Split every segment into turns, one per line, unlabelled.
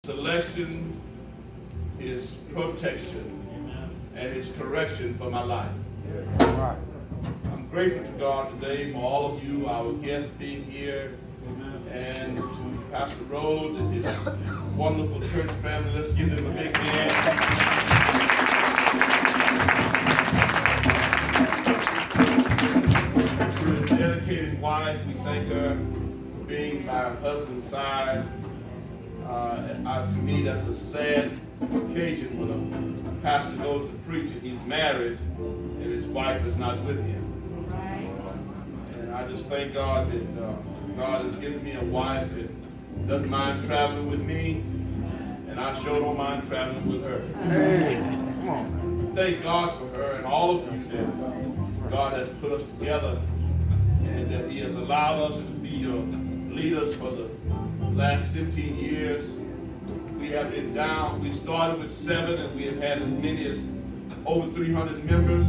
Selection is protection and is correction for my life. I'm grateful to God today for all of you, our guests being here, and to Pastor Rhodes and his wonderful church family. Let's give them a big hand. To his dedicated wife, we thank her for being by her husband's side. To me, that's a sad occasion when a pastor goes to preach and he's married and his wife is not with him. And I just thank God that God has given me a wife that doesn't mind traveling with me, and I sure don't mind traveling with her. Hey, come on. Thank God for her and all of you that God has put us together and that He has allowed us to be your leaders for the last 15 years. We have been down. We started with 7 and we have had as many as over 300 members.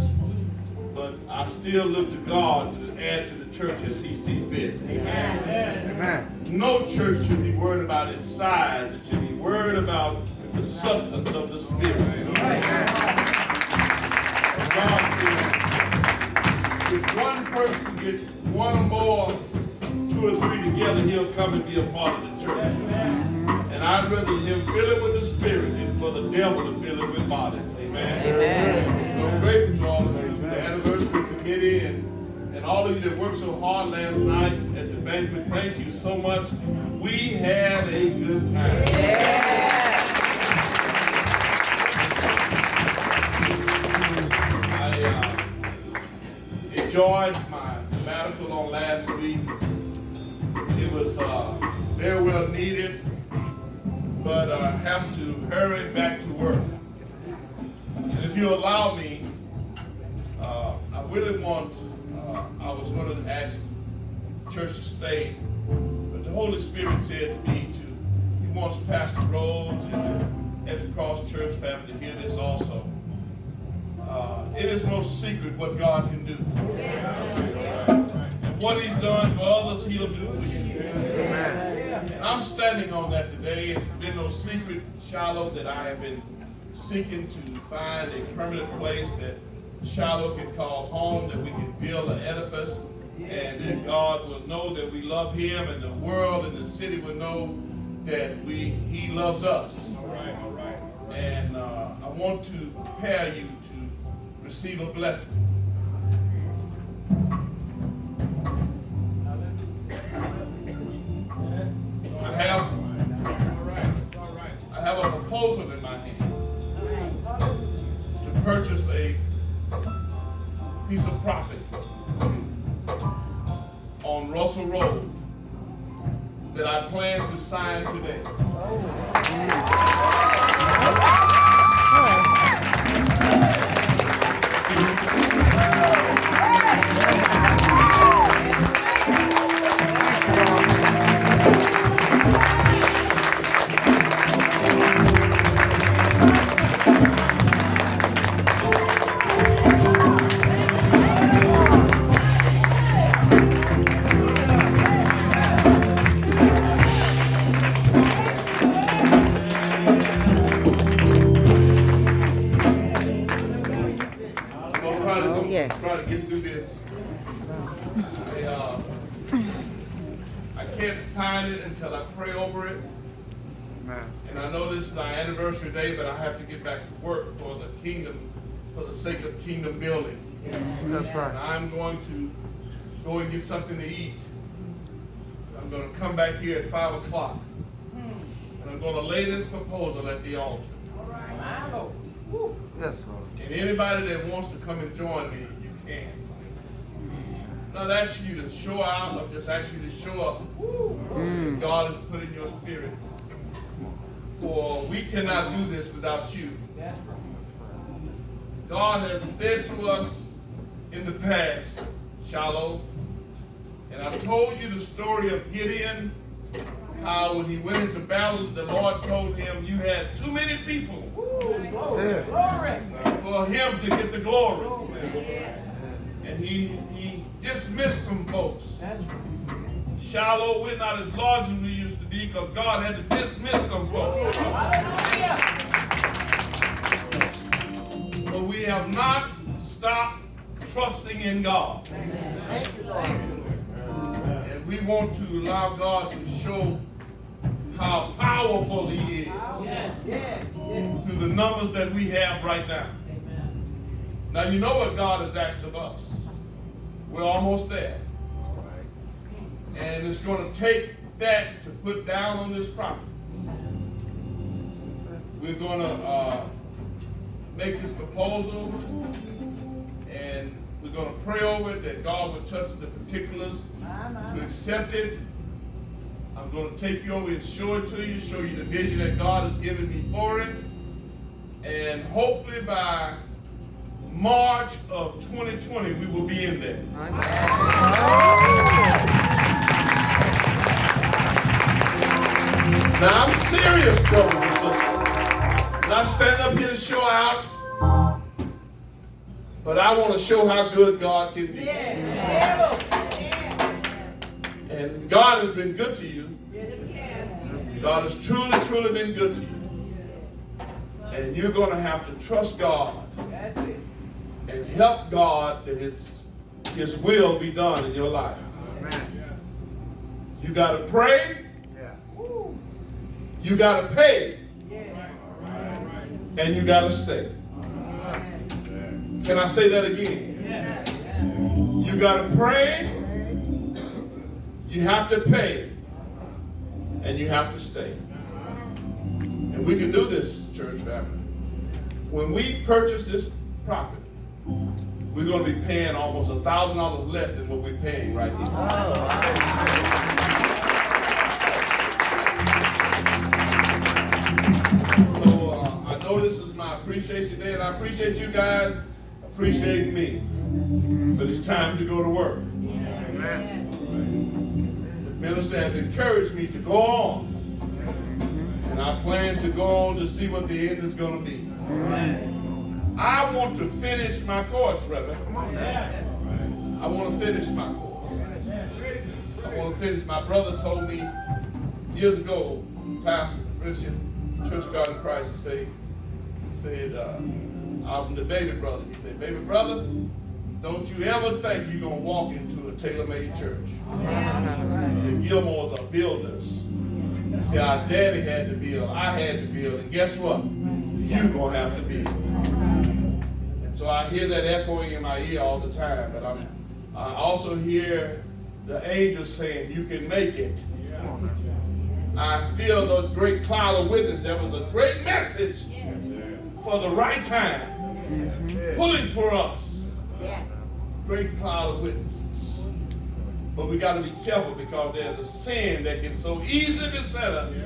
But I still look to God to add to the church as He sees fit. Amen. Amen. No church should be worried about its size. It should be worried about the substance of the Spirit. Amen. As God said, if one person gets one or more, 2 or 3 together, he'll come and be a part of the church. And I'd rather him fill it with the Spirit than for the devil to fill it with bodies. Amen. Amen. So I'm grateful to all of you, to the anniversary committee and all of you that worked so hard last night at the banquet. Thank you so much. We had a good time. Yeah. I enjoyed my sabbatical on last week. It was very well needed, but I have to hurry back to work. And if you allow me, I really want, I was going to ask church to stay, but the Holy Spirit said to me, He wants Pastor Rhodes and the Empty Cross Church family to hear this also. It is no secret what God can do. And what He's done for others, He'll do for you. And I'm standing on that today. It's been no secret, Shiloh, that I have been seeking to find a permanent place that Shiloh can call home, that we can build an edifice, and that God will know that we love Him, and the world and the city will know that He loves us. All right. And I want to prepare you to receive a blessing. I have a proposal in my hand to purchase a piece of property on Russell Road that I plan to sign today. Try to get through this. I can't sign it until I pray over it. And I know this is our anniversary day, but I have to get back to work for the kingdom, for the sake of kingdom building. That's right. And I'm going to go and get something to eat. I'm going to come back here at 5 o'clock. And I'm going to lay this proposal at the altar. All right. Yes, Lord. And anybody that wants to come and join me, you can. I'm not asking you to show out, I'm just asking you to show up. God has put in your spirit. For we cannot do this without you. God has said to us in the past, Shiloh, and I told you the story of Gideon, how when he went into battle, the Lord told him, you had too many people for him to get the glory. And he dismissed some folks. Shiloh, we're not as large as we used to be because God had to dismiss some folks. But we have not stopped trusting in God.
Thank you, Lord.
And we want to allow God to show how powerful He is through the numbers that we have right now. Now, you know what God has asked of us. We're almost there. And it's going to take that to put down on this property. We're going to make this proposal, and we're going to pray over it that God would touch the particulars to accept it. I'm going to take you over and show it to you, show you the vision that God has given me for it. And hopefully by March of 2020, we will be in there. Now, I'm serious, brothers and sisters. Not standing up here to show out, but I want to show how good God can be. And God has been good to you. God has truly, truly been good to you. And you're going to have to trust God and help God that His will be done in your life. You got to pray. You got to pay. And you got to stay. Can I say that again? You got to pray. You have to pay. And you have to stay. And we can do this, church family. When we purchase this property, we're going to be paying almost $1,000 less than what we're paying right here. So I know this is my appreciation day, and I appreciate you guys appreciating me. But it's time to go to work. The minister has encouraged me to go on. And I plan to go on to see what the end is going to be. I want to finish my course, Reverend. I want to finish my course. I want to finish. My brother told me years ago, Pastor Christian Church God in Christ, he said, I'm the baby brother. He said, baby brother, don't you ever think you're going to walk into a tailor-made church. He said, Gilmore's are builders. He said, our daddy had to build, I had to build, and guess what? You're going to have to build. And so I hear that echoing in my ear all the time, but I also hear the angels saying, you can make it. I feel the great cloud of witness. There was a great message for the right time, pulling for us. Great cloud of witnesses. But we got to be careful because there's a sin that can so easily beset us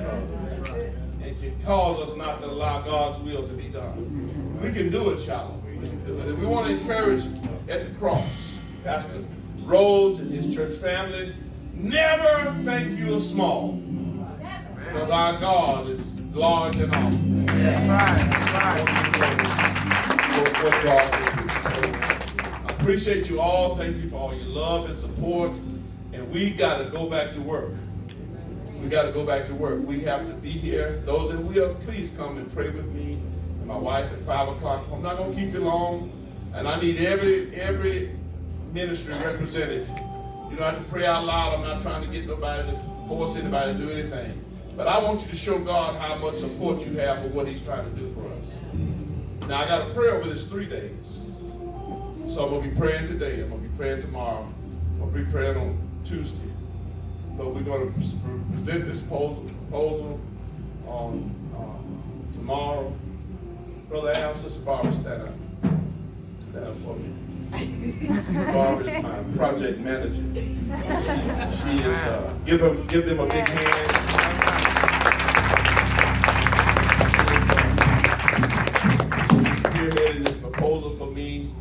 and can cause us not to allow God's will to be done. We can do it, shallow. We can do it. And we want to encourage at the cross, Pastor Rhodes and his church family, never think you're small. Because our God is large and awesome. What God can do. So, I appreciate you all. Thank you for all your love and support. And we got to go back to work. We got to go back to work. We have to be here. Those that will, please come and pray with me and my wife at 5 o'clock. I'm not going to keep you long. And I need every ministry represented. You don't have to pray out loud. I'm not trying to get nobody to force anybody to do anything. But I want you to show God how much support you have for what He's trying to do for us. Now, I got a prayer over this 3 days. So I'm going to be praying today. I'm going to be praying tomorrow. I'm going to be praying on Tuesday. But we're going to present this proposal on tomorrow. Brother Al, Sister Barbara, stand up. Stand up for me. Sister Barbara is my project manager. She is, give them a big hand. Spearheading this proposal for me,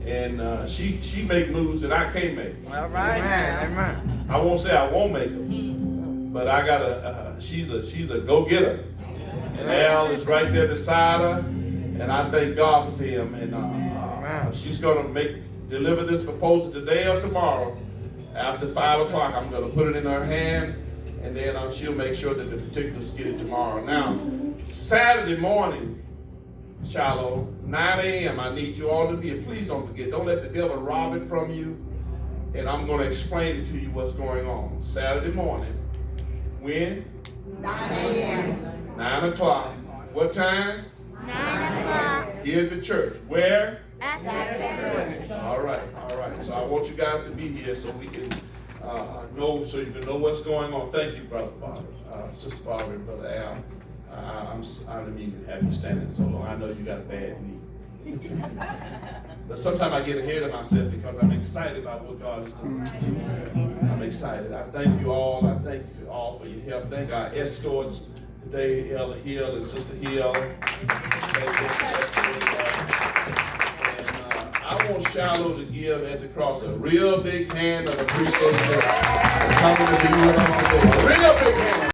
and she make moves that I can't make.
All right, amen.
I won't say I won't make them, but I gotta. She's a go-getter, and Al is right there beside her, and I thank God for him. And she's gonna deliver this proposal today or tomorrow after 5 o'clock. I'm gonna put it in her hands, and then she'll make sure that the particulars get it tomorrow. Now, Saturday morning, Shiloh, 9 a.m., I need you all to be here. Please don't forget, don't let the devil rob it from you. And I'm going to explain it to you what's going on. Saturday morning, when?
9 a.m.
9 o'clock. What time?
9 o'clock.
Here at the church. Where?
At the church.
All right. So I want you guys to be here so we can know, so you can know what's going on. Thank you, Brother Barbara, Sister Barbara, and Brother Al. I didn't mean to have you standing so long. I know you got a bad knee. But sometimes I get ahead of myself because I'm excited about what God is doing. I'm excited. I thank you all. I thank you all for your help. Thank our escorts today, Elder Hill and Sister Hill. I want Shiloh to give at the cross a real big hand of appreciation for coming to be with us today. A real big hand.